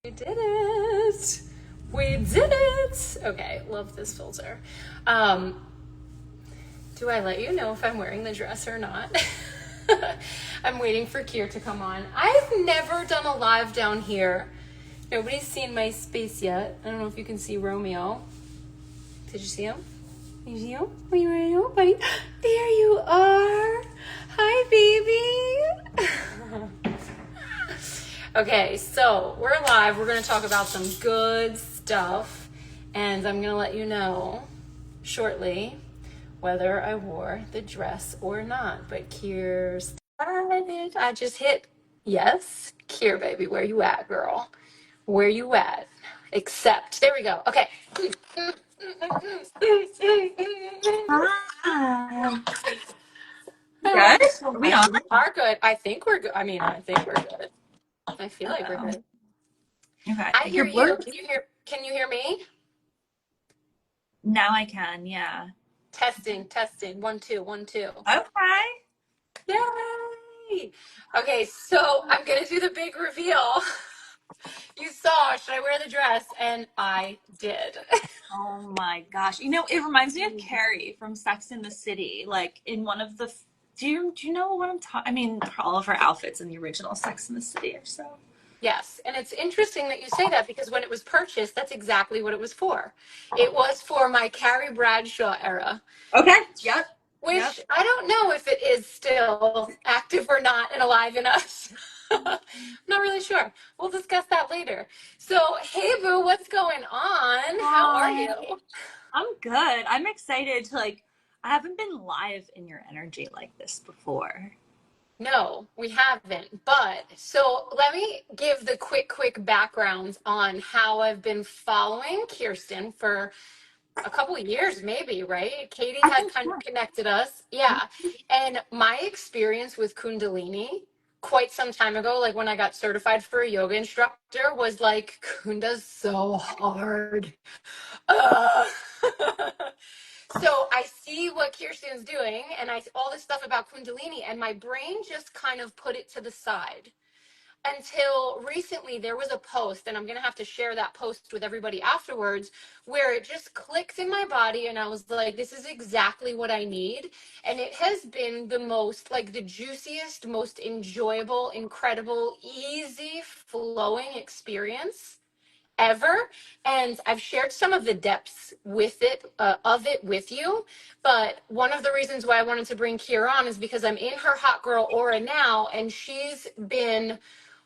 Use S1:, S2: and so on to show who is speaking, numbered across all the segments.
S1: We did it. We did it. Okay, love this filter. Do I let you know if I'm wearing the dress or not? I'm waiting for Kier to come on. I've never done a live down here. Nobody's seen my space yet. I don't know if you can see Romeo. Did you see him? Did you see him? Are you ready, buddy? There you are. Hi, baby. Okay, so we're live. We're going to talk about some good stuff. And I'm going to let you know shortly whether I wore the dress or not. But Kier's started. I just hit yes. Kier, baby, where you at, girl? Where you at? Accept. There we go. Okay.
S2: Hi. Good? Are we on?
S1: We are good. I think we're good. I think we're good. I feel like we're good.
S2: Okay.
S1: I hear
S2: You're
S1: you.
S2: blurred.
S1: Can you hear me?
S2: Now I can, yeah.
S1: Testing. 1, 2, 1, 2.
S2: Okay.
S1: Yay! Okay, so I'm gonna do the big reveal. You saw, should I wear the dress? And I did.
S2: Oh my gosh. You know, it reminds me of Carrie from Sex in the City. Like in one of the do you know what I'm talking? I mean, all of her outfits in the original Sex in the City are so.
S1: Yes, and it's interesting that you say that because when it was purchased, that's exactly what it was for. It was for my Carrie Bradshaw era.
S2: Okay. Yep.
S1: Which I don't know if it is still active or not and alive in us. I'm not really sure. We'll discuss that later. So, hey boo, what's going on? How are
S2: Hi.
S1: you?
S2: I'm good. I'm excited to I haven't been live in your energy like this before.
S1: No, we haven't. But so let me give the quick background on how I've been following Kirsten for a couple of years, maybe, right? Katie
S2: I
S1: had
S2: think
S1: kind
S2: yeah.
S1: of connected us. Yeah. And my experience with Kundalini quite some time ago, like when I got certified for a yoga instructor, was like, Kunda's so hard. Uh. So I see what Kirsten's doing and all this stuff about Kundalini, and my brain just kind of put it to the side until recently. There was a post, and I'm going to have to share that post with everybody afterwards, where it just clicked in my body and I was like, this is exactly what I need. And it has been the most, like, the juiciest, most enjoyable, incredible, easy flowing experience ever. And I've shared some of the depths with it of it with you, but one of the reasons why I wanted to bring Kiera on is because I'm in her hot girl aura now, and she's been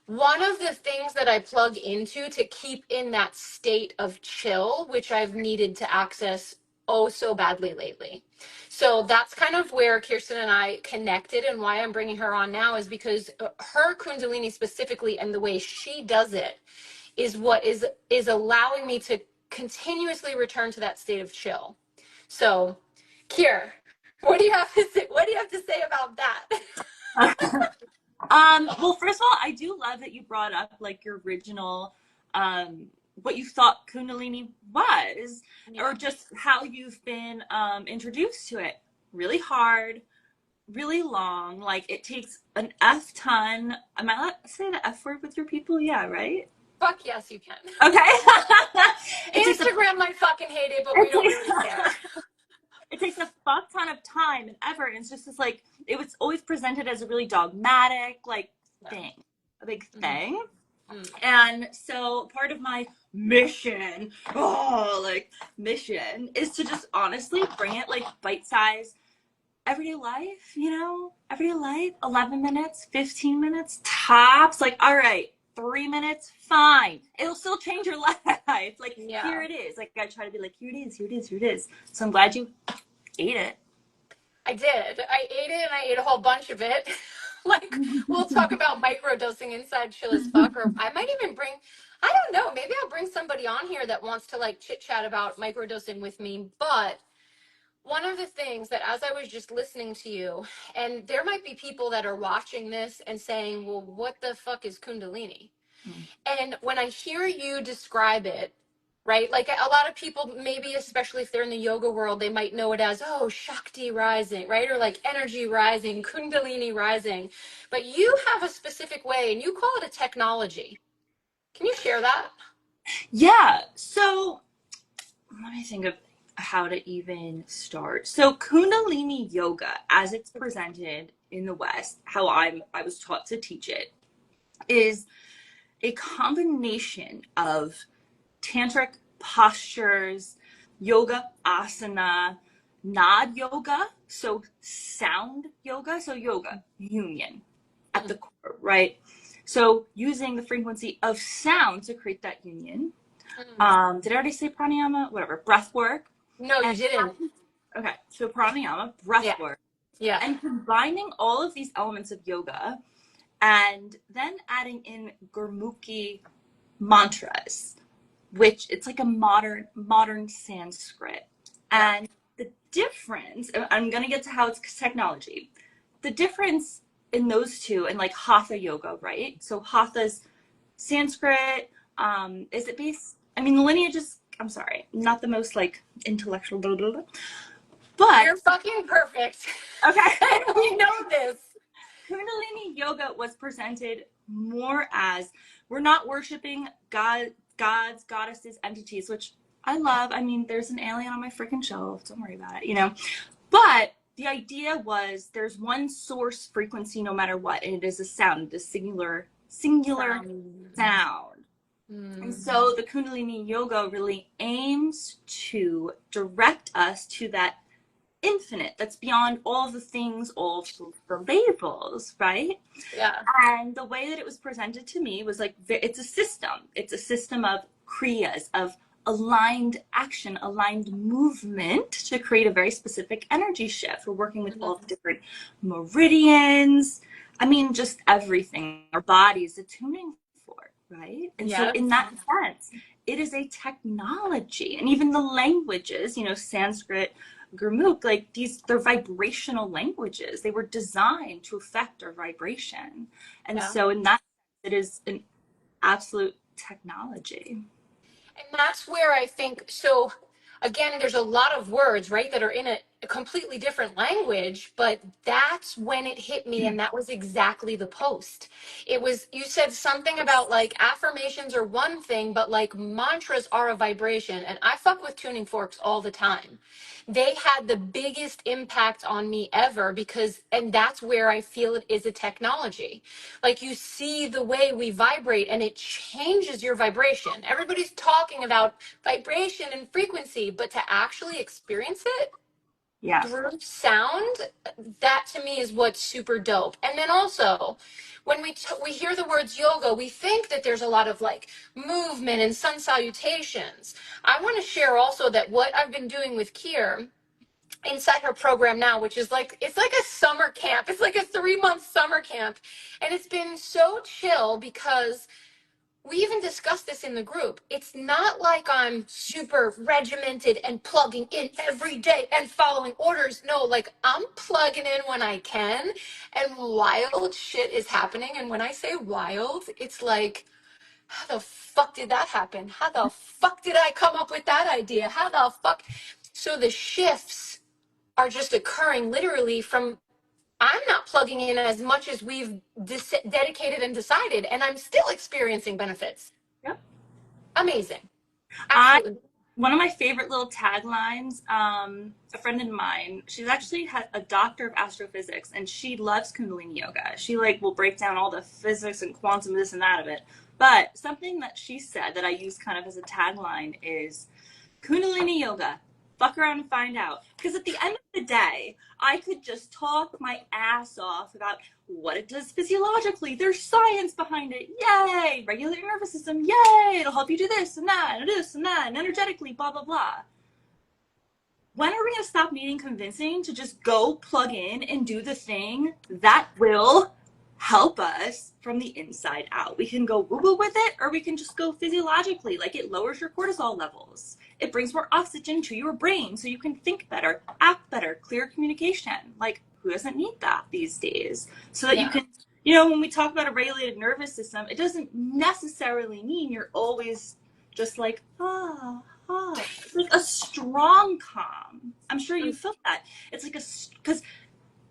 S1: one of the things that I plug into to keep in that state of chill, which I've needed to access oh so badly lately. So that's kind of where Kirsten and I connected, and why I'm bringing her on now is because her Kundalini specifically and the way she does it is what is allowing me to continuously return to that state of chill. So, Kier, what do you have to say? What do you have to say about that?
S2: Well, first of all, I do love that you brought up like your original, what you thought Kundalini was, or just how you've been introduced to it. Really hard, really long. Like it takes an F ton. Am I allowed to say the F word with your people? Yeah, right?
S1: Fuck yes, you can.
S2: Okay. it takes a
S1: Instagram might fucking hate it, but we
S2: it
S1: don't
S2: takes,
S1: really care.
S2: it takes a fuck ton of time and effort. And it's just this like it was always presented as a really dogmatic like thing, a big thing. And so part of my mission, mission is to just honestly bring it like bite size everyday life, everyday life, 11 minutes, 15 minutes tops. Like, all right, 3 minutes, fine. It'll still change your life. Like, here it is. Like, I try to be like, here it is, here it is, here it is. So I'm glad you ate it.
S1: I did. I ate it, and I ate a whole bunch of it. Like, we'll talk about microdosing inside Chill as Fuck, or I might even bring, I don't know, maybe I'll bring somebody on here that wants to like chit chat about microdosing with me. But one of the things that, as I was just listening to you, and there might be people that are watching this and saying, well, what the fuck is Kundalini? And when I hear you describe it, right, like a lot of people, maybe especially if they're in the yoga world, they might know it as, oh, Shakti rising, right? Or like energy rising, Kundalini rising. But you have a specific way, and you call it a technology. Can you share that?
S2: Yeah. So let me think of how to even start. So Kundalini yoga, as it's presented in the West, how I was taught to teach it, is a combination of tantric postures, yoga asana, nod yoga, so sound yoga, so yoga union at
S1: Mm,
S2: the core, right? So using the frequency of sound to create that union.
S1: mm.
S2: Did I already say pranayama? Whatever, breath work.
S1: No, you
S2: And
S1: didn't.
S2: okay, so pranayama, breath
S1: Yeah.
S2: work,
S1: Yeah.
S2: and combining all of these elements of yoga and then adding in Gurmukhi mantras, which it's like a modern Sanskrit.
S1: Yeah.
S2: And the difference, I'm going to get to how it's technology. The difference in those two, and like hatha yoga, right? So hatha's Sanskrit. Is it based? I mean, the lineage is. I'm sorry, not the most like intellectual, blah, blah, blah. But
S1: You're fucking perfect.
S2: okay.
S1: And we know this.
S2: Kundalini yoga was presented more as we're not worshiping gods, goddesses, entities, which I love. I mean, there's an alien on my freaking shelf. Don't worry about it, you know. But the idea was there's one source frequency no matter what, and it is a sound, a singular sound. And
S1: Mm.
S2: so the Kundalini yoga really aims to direct us to that infinite that's beyond all the things, all the labels, right?
S1: Yeah.
S2: And the way that it was presented to me was like it's a system. It's a system of kriyas, of aligned action, aligned movement to create a very specific energy shift. We're working with all the
S1: Mhm.
S2: different meridians. I mean, just everything our body's attuning for, right? And so,
S1: Yeah.
S2: in that sense, it is a technology, and even the languages, you know, Sanskrit, Gurmukh, like they're vibrational languages. They were designed to affect our vibration. And
S1: Yeah.
S2: so in that sense, it is an absolute technology.
S1: And that's where I think so. Again, there's a lot of words, right, that are in a completely different language, but that's when it hit me. And that was exactly the post. It was, you said something about like affirmations are one thing, but like mantras are a vibration. And I fuck with tuning forks all the time. They had the biggest impact on me ever because, and that's where I feel it is a technology. Like you see the way we vibrate and it changes your vibration. Everybody's talking about vibration and frequency, but to actually experience it
S2: Yeah.
S1: through sound, that to me is what's super dope. And then also, when we hear the words yoga, we think that there's a lot of like movement and sun salutations. I want to share also that what I've been doing with Kier inside her program now, which is like it's like a summer camp. It's like a 3 month summer camp. And it's been so chill because we even discussed this in the group. It's not like I'm super regimented and plugging in every day and following orders. No, like I'm plugging in when I can and wild shit is happening. And when I say wild, it's like, how the fuck did that happen? How the fuck did I come up with that idea? How the fuck? So the shifts are just occurring literally from I'm not plugging in as much as we've dedicated and decided, and I'm still experiencing benefits.
S2: Yep.
S1: Amazing.
S2: I
S1: Absolutely.
S2: One of my favorite little taglines, a friend of mine, she's actually a doctor of astrophysics and she loves Kundalini yoga. She like will break down all the physics and quantum this and that of it. But something that she said that I use kind of as a tagline is Kundalini yoga. Fuck around and find out. Because at the end of the day, I could just talk my ass off about what it does physiologically. There's science behind it. Yay! Regulate your nervous system. Yay! It'll help you do this and that and this and that and energetically, blah, blah, blah. When are we going to stop needing convincing to just go plug in and do the thing that will help us from the inside out? We can go woo-woo with it, or we can just go physiologically, like it lowers your cortisol levels. It brings more oxygen to your brain so you can think better, act better, clear communication. Like, who doesn't need that these days? So that you
S1: Yeah.
S2: can, you know, when we talk about a regulated nervous system, it doesn't necessarily mean you're always just like, it's like a strong calm. I'm sure you felt that. It's like because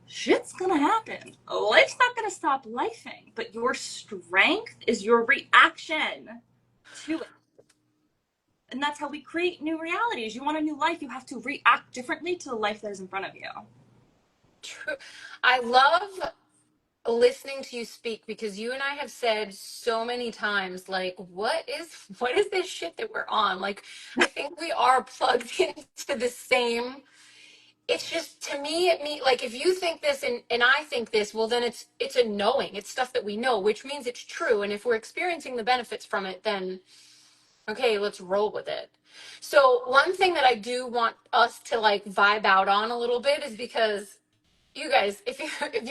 S2: shit's gonna happen. Life's not gonna stop lifing, but your strength is your reaction. to it. And that's how we create new realities. You want a new life, you have to react differently to the life that is in front of you.
S1: True. I love listening to you speak because you and I have said so many times, like, what is this shit that we're on? Like, I think we are plugged into the same. It's just, to me, like, if you think this and I think this, well, then it's a knowing. It's stuff that we know, which means it's true. And if we're experiencing the benefits from it, then okay, let's roll with it. So one thing that I do want us to like vibe out on a little bit is because you guys, if you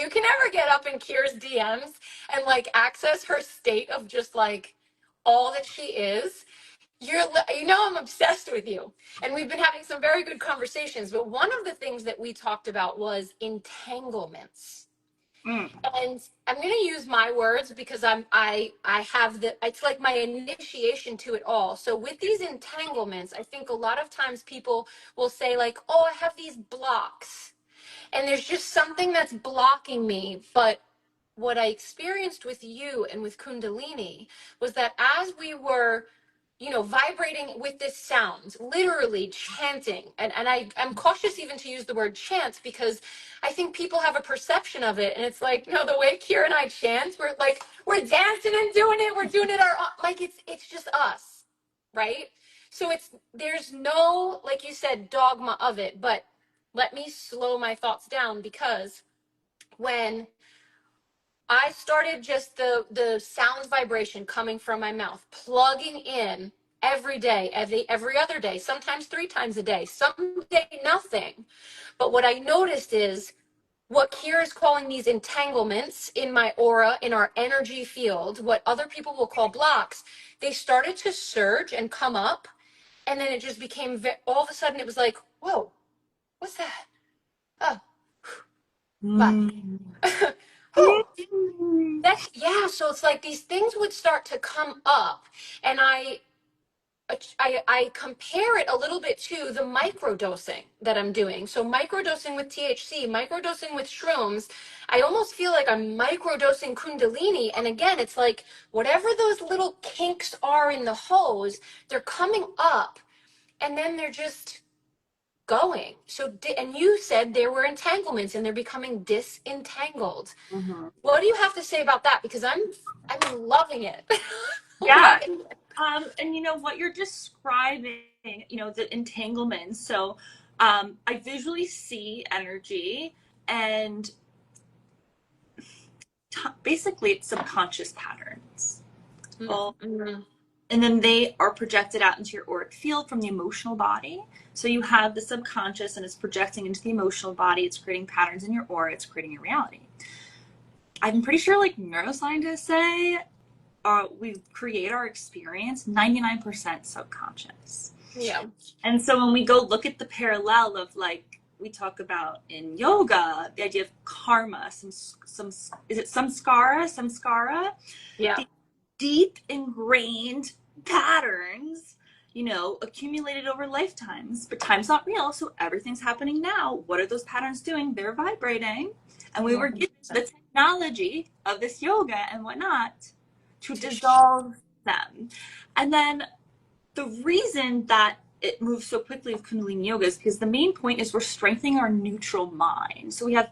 S1: can ever get up in Kira's DMs and like access her state of just like all that she is, I'm obsessed with you. And we've been having some very good conversations, but one of the things that we talked about was entanglements.
S2: Mm.
S1: And I'm going to use my words because I have it's like my initiation to it all. So with these entanglements, I think a lot of times people will say like, "Oh, I have these blocks." And there's just something that's blocking me, but what I experienced with you and with Kundalini was that as we were, vibrating with this sound, literally chanting, and I'm cautious even to use the word chant because I think people have a perception of it, and it's like, no, the way Kira and I chant, we're dancing and doing it, we're doing it like it's just us, right? So there's no, like you said, dogma of it, but let me slow my thoughts down because when I started just the sound vibration coming from my mouth, plugging in every day, every other day, sometimes 3 times a day, some day nothing. But what I noticed is what Kira is calling these entanglements in my aura, in our energy field, what other people will call blocks, they started to surge and come up. And then it just became, all of a sudden, it was like, whoa, what's that? Oh, bye.
S2: Mm.
S1: Whew. Yeah, so it's like these things would start to come up, and I compare it a little bit to the microdosing that I'm doing. So microdosing with THC, microdosing with shrooms, I almost feel like I'm microdosing Kundalini. And again, it's like whatever those little kinks are in the hose, they're coming up, and then they're just going. So, and you said there were entanglements, and they're becoming disentangled.
S2: Mm-hmm.
S1: What do you have to say about that? Because I'm loving it.
S2: Yeah.
S1: Loving it.
S2: And what you're describing, the entanglements. So, I visually see energy, and basically it's subconscious patterns. Well,
S1: Mm-hmm.
S2: and then they are projected out into your auric field from the emotional body. So you have the subconscious, and it's projecting into the emotional body. It's creating patterns in your aura. It's creating your reality. I'm pretty sure, like neuroscientists say, we create our experience 99% subconscious.
S1: Yeah.
S2: And so when we go look at the parallel of, like, we talk about in yoga, the idea of karma, some is it samskara?
S1: Yeah.
S2: The deep ingrained patterns, accumulated over lifetimes. But time's not real, so everything's happening now. What are those patterns doing? They're vibrating. And we were given the technology of this yoga and whatnot to dissolve them. And then the reason that it moves so quickly with Kundalini Yoga is because the main point is we're strengthening our neutral mind. So we have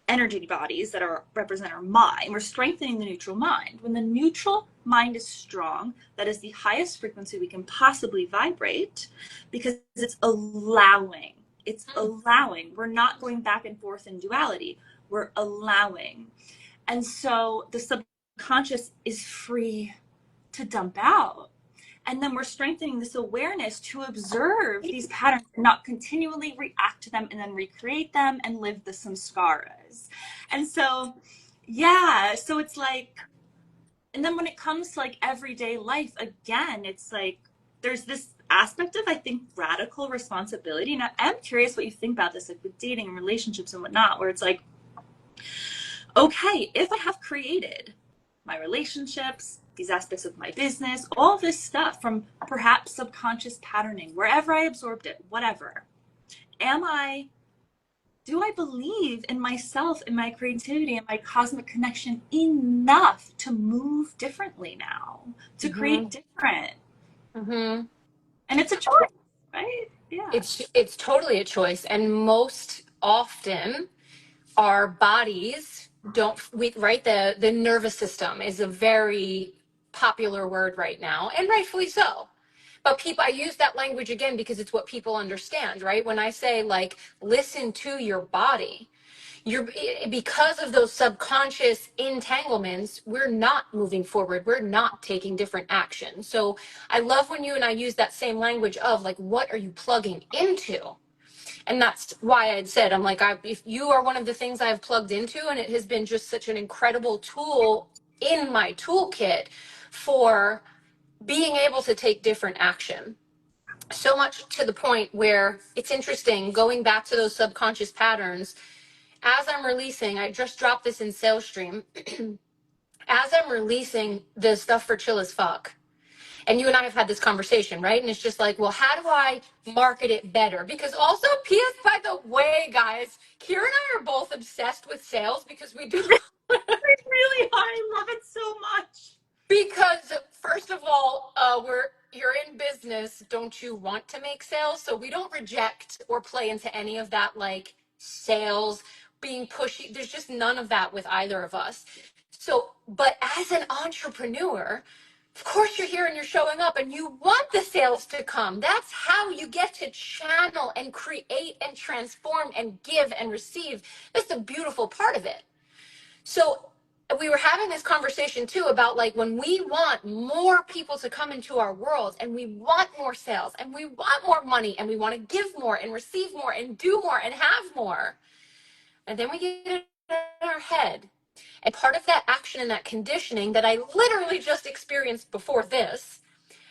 S2: energy bodies that represent our mind. We're strengthening the neutral mind. When the neutral mind is strong, that is the highest frequency we can possibly vibrate, because it's allowing. It's allowing. We're not going back and forth in duality. We're allowing. And so the subconscious is free to dump out. And then we're strengthening this awareness to observe these patterns and not continually react to them and then recreate them and live the samskaras. And so, yeah, so it's like, and then when it comes to like everyday life, again, it's like there's this aspect of, I think, radical responsibility. And I'm curious what you think about this, like with dating and relationships and whatnot, where it's like, okay, if I have created my relationships, these aspects of my business, all this stuff from perhaps subconscious patterning, wherever I absorbed it, whatever, am I do I believe in myself, in my creativity, and my cosmic connection enough to move differently now, to create
S1: Mm-hmm.
S2: different?
S1: Mm-hmm.
S2: And it's a choice, right? Yeah.
S1: It's totally a choice, and most often our bodies don't we right the nervous system is a very popular word right now, and rightfully so. But people, I use that language again because it's what people understand, right? When I say like listen to your body, you're because of those subconscious entanglements, we're not moving forward, we're not taking different action. So I love when you and I use that same language of like, what are you plugging into? And that's why I'd said, I'm like, if you are one of the things I've plugged into, and it has been just such an incredible tool in my toolkit for being able to take different action. So much to the point where it's interesting going back to those subconscious patterns. As I'm releasing, I just dropped this in Sales Stream. As I'm releasing the stuff for Chill as Fuck, and you and I have had this conversation, right? And it's just like, well, how do I market it better? Because also, P.S. by the way, guys, Kira and I are both obsessed with sales because we do.
S2: Really, I love it so much.
S1: Because first of all, you're in business. Don't you want to make sales? So we don't reject or play into any of that, like sales being pushy. There's just none of that with either of us. So, but as an entrepreneur, of course you're here and you're showing up and you want the sales to come. That's how you get to channel and create and transform and give and receive. That's the beautiful part of it. So we were having this conversation too about like when we want more people to come into our world and we want more sales and we want more money and we want to give more and receive more and do more and have more. And then we get in our head. And part of that action and that conditioning that I literally just experienced before this,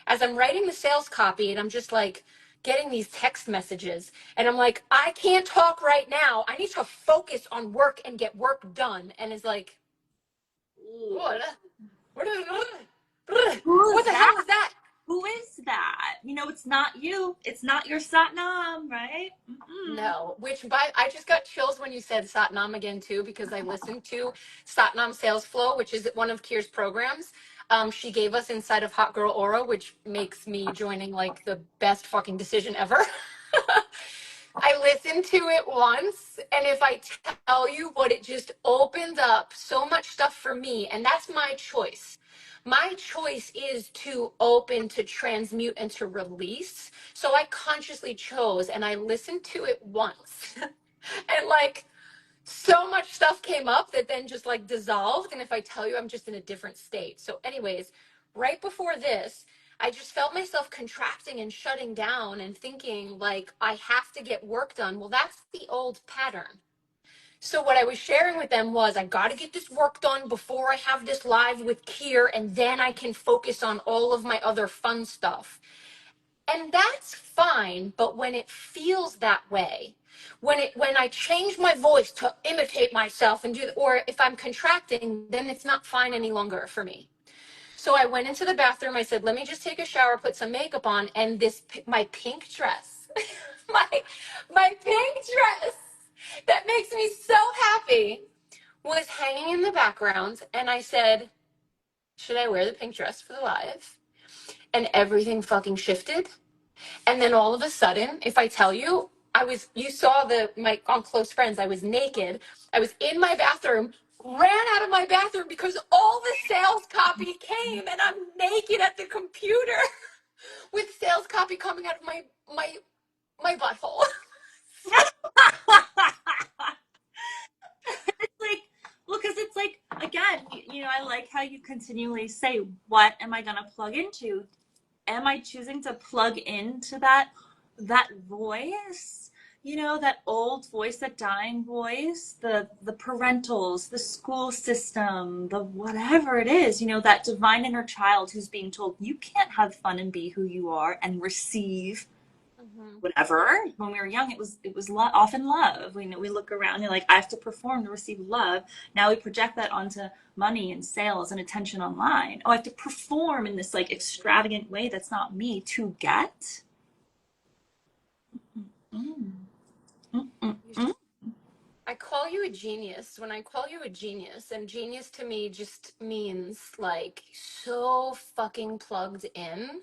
S1: as I'm writing the sales copy and I'm just like getting these text messages and I'm like, I can't talk right now. I need to focus on work and get work done. And it's like, what?
S2: Who
S1: What
S2: is
S1: the hell
S2: that?
S1: is that?
S2: Who is that? You know, it's not you. It's not your Satnam, right? Mm-mm.
S1: No, I just got chills when you said Satnam again too, because I listened to Satnam Sales Flow, which is one of Kier's programs. She gave us inside of Hot Girl Aura, which makes me joining like the best fucking decision ever. I listened to it once, and if I tell you what it just opened up so much stuff for me, and that's my choice. My choice is to open, to transmute, and to release. So I consciously chose, and I listened to it once. And like so much stuff came up that then just like dissolved. And if I tell you, I'm just in a different state. So, anyways, right before this, I just felt myself contracting and shutting down and thinking like I have to get work done. Well, that's the old pattern. So what I was sharing with them was I got to get this work done before I have this live with Kier, and then I can focus on all of my other fun stuff. And that's fine, but when it feels that way, when I change my voice to imitate myself and or if I'm contracting, then it's not fine any longer for me. So I went into the bathroom. I said, "Let me just take a shower, put some makeup on," and my pink dress, my my pink dress that makes me so happy was hanging in the background, and I said, "Should I wear the pink dress for the live?" And everything fucking shifted. And then all of a sudden, if I tell you, you saw my on Close Friends, I was naked. I was in my bathroom, ran out of my bathroom because all the sales copy came and I'm naked at the computer with sales copy coming out of my butthole.
S2: It's like, well, because it's like, again, you know, I like how you continually say, what am I going to plug into? Am I choosing to plug into that voice? You know, that old voice, that dying voice, the parentals, the school system, the whatever it is, you know, that divine inner child who's being told you can't have fun and be who you are and receive
S1: Mm-hmm.
S2: whatever. When we were young, it was often love. We look around and like, I have to perform to receive love. Now we project that onto money and sales and attention online. Oh, I have to perform in this like extravagant way that's not me to get. Mm, mm, mm, mm.
S1: I call you a genius. When I call you a genius, and genius to me just means like so fucking plugged in.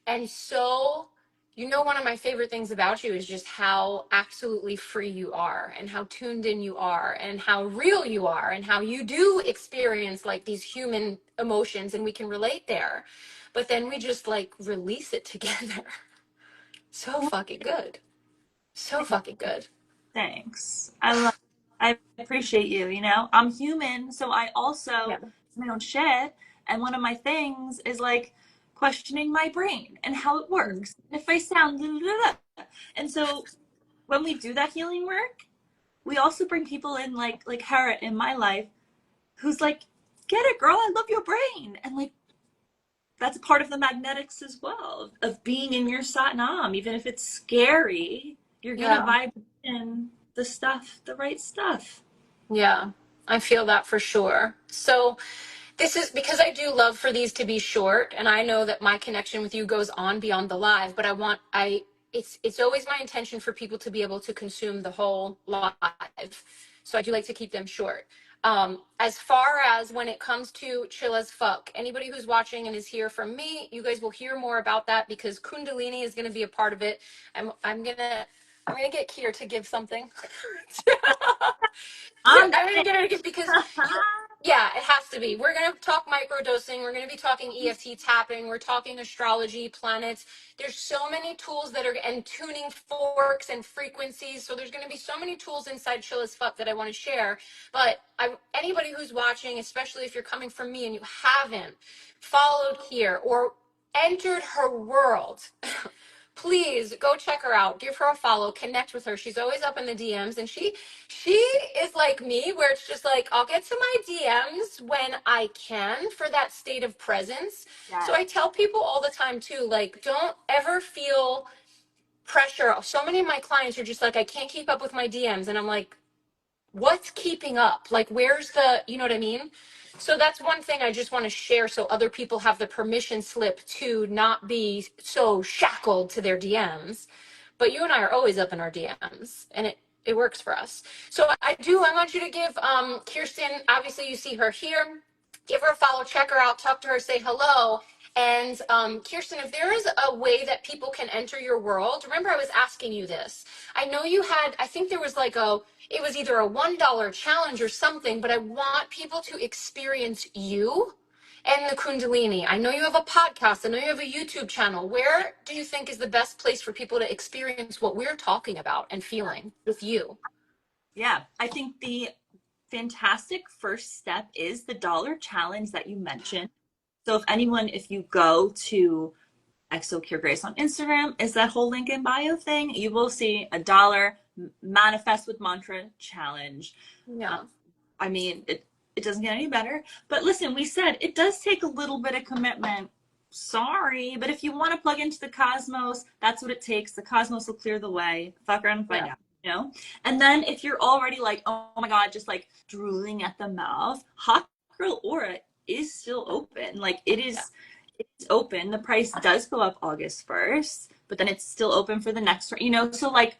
S1: And so, one of my favorite things about you is just how absolutely free you are and how tuned in you are and how real you are and how you do experience like these human emotions and we can relate there. But then we just like release it together. So fucking good. So fucking good.
S2: Thanks. I appreciate you, you know? I'm human, so I also
S1: Yeah.
S2: do my own shit. And one of my things is like questioning my brain and how it
S1: Mm.
S2: works. And if I sound blah, blah, blah. And so when we do that healing work, we also bring people in like Hera in my life who's like, get it, girl, I love your brain. And like that's a part of the magnetics as well of being in your Satnam. Even if it's scary, you're gonna
S1: Yeah.
S2: vibe in the stuff, the right stuff.
S1: Yeah. I feel that for sure. So, this is because I do love for these to be short, and I know that my connection with you goes on beyond the live, but it's always my intention for people to be able to consume the whole live. So I do like to keep them short. As far as when it comes to chill as fuck, anybody who's watching and is here from me, you guys will hear more about that because Kundalini is going to be a part of it. I'm gonna get Kier to give something.
S2: I'm
S1: I'm gonna get it because
S2: down.
S1: yeah, it has to be. We're going to talk microdosing. We're going to be talking EFT tapping. We're talking astrology, planets. There's so many tools that are, and tuning forks and frequencies. So there's going to be so many tools inside Chill as Fuck that I want to share. But anybody who's watching, especially if you're coming from me and you haven't followed here or entered her world, please go check her out, give her a follow, connect with her. She's always up in the DMs, and she is like me, where it's just like I'll get to my DMs when I can for that state of presence. So
S2: Yes.
S1: I tell people all the time too, like, don't ever feel pressure. So many of my clients are just like, I can't keep up with my DMs, and I'm like, what's keeping up? Like, where's the, you know what I mean? So that's one thing I just want to share so other people have the permission slip to not be so shackled to their DMs. But you and I are always up in our DMs, and it works for us. So I want you to give Kirsten, obviously you see her here, give her a follow, check her out, talk to her, say hello. And Kirsten, if there is a way that people can enter your world, remember I was asking you this. I know you had, I think there was like it was either a $1 challenge or something, but I want people to experience you and the Kundalini. I know you have a podcast. I know you have a YouTube channel. Where do you think is the best place for people to experience what we're talking about and feeling with you?
S2: Yeah. I think the fantastic first step is the dollar challenge that you mentioned. So if you go to Exo Cure Grace on Instagram, is that whole link in bio thing, you will see a dollar manifest with mantra challenge. Uh,
S1: Yeah.
S2: I mean, it doesn't get any better. But listen, we said it does take a little bit of commitment. Sorry, but if you want to plug into the cosmos, that's what it takes. The cosmos will clear the way. Fuck around and find
S1: Yeah.
S2: out, you know? And then if you're already like, oh my God, just like drooling at the mouth, Hot Girl Aura is still open. Like
S1: Yeah.
S2: it's open. The price does go up August 1st, but then it's still open for the next, you know? So like,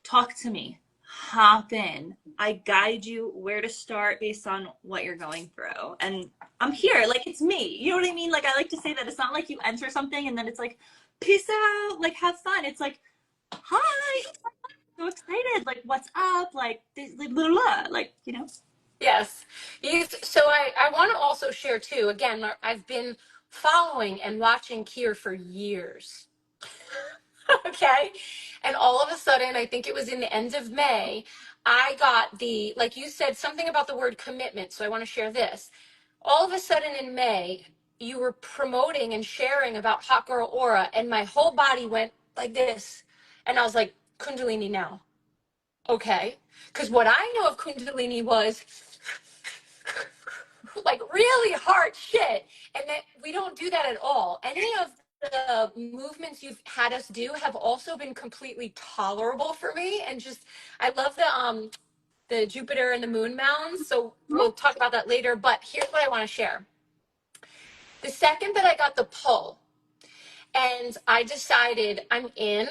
S2: talk to me, hop in. I guide you where to start based on what you're going through. And I'm here, like it's me. You know what I mean? Like I like to say that it's not like you enter something and then it's like, peace out, like have fun. It's like, hi, so excited. Like what's up? Like blah, blah, blah. Like, you know?
S1: Yes. So I want to also share too, again, I've been following and watching Kier for years. Okay. And all of a sudden, I think it was in the end of May, I got like you said, something about the word commitment. So I want to share this. All of a sudden in May, you were promoting and sharing about Hot Girl Aura, and my whole body went like this. And I was like, Kundalini now. Okay. Because what I know of Kundalini was like really hard shit. And that we don't do that at all. Any of the movements you've had us do have also been completely tolerable for me. And just I love the Jupiter and the Moon mounds. So we'll talk about that later. But here's what I want to share. The second that I got the pull and I decided I'm in.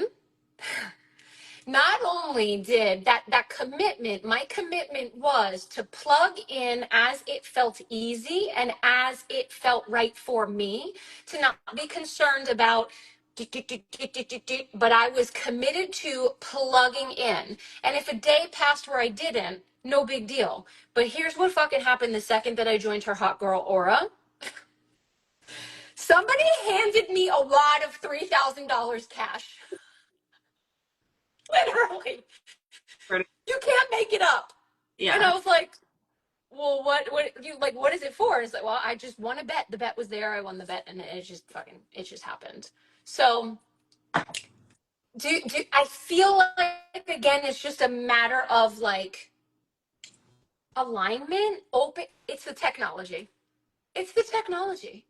S1: not only did that commitment, my commitment was to plug in as it felt easy and as it felt right for me, to not be concerned about but I was committed to plugging in. And if a day passed where I didn't, no big deal. But here's what fucking happened the second that I joined her hot girl aura. Somebody handed me a wad of $3,000 cash. Literally. You can't make it up. And
S2: Yeah.
S1: I was like, well, what is it for? And it's like, well, I just won a bet. The bet was there. I won the bet, and it just happened. So, I feel like, again, it's just a matter of like alignment, open. It's the technology. It's the technology.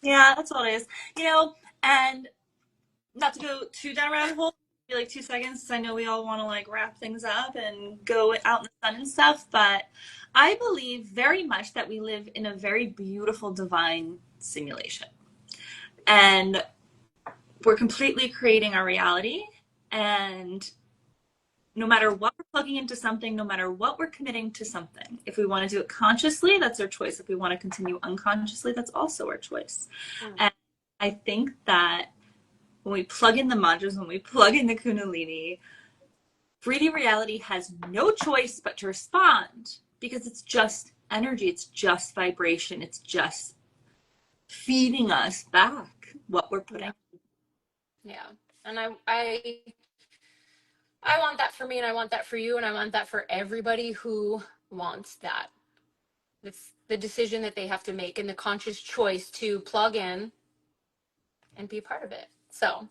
S2: Yeah, that's all it is. You know, and not to go too down a rabbit hole, maybe like 2 seconds, because I know we all want to like wrap things up and go out in the sun and stuff, but I believe very much that we live in a very beautiful divine simulation. And we're completely creating our reality. And no matter what we're plugging into something, no matter what we're committing to something, if we want to do it consciously, that's our choice. If we want to continue unconsciously, that's also our choice. And I think that when we plug in the mantras, when we plug in the Kundalini, 3D reality has no choice but to respond, because it's just energy, it's just vibration, it's just feeding us back what we're putting.
S1: Yeah. And I want that for me, and I want that for you, and I want that for everybody who wants that. It's the decision that they have to make, and the conscious choice to plug in and be a part of it. So,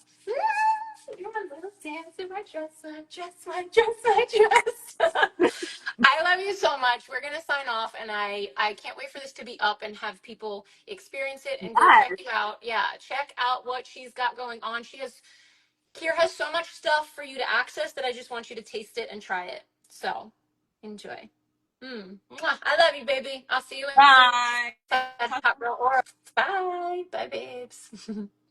S1: you're my little dancer, my dress, my dress, my dress, my dress. I love you so much. We're gonna sign off, and I can't wait for this to be up and have people experience it and go check
S2: Yes.
S1: you out. Yeah, check out what she's got going on. Kier has so much stuff for you to access that I just want you to taste it and try it. So, enjoy. I love you, baby. I'll see you in
S2: Bye.
S1: Hot Girl Aura. Bye. Bye, babes.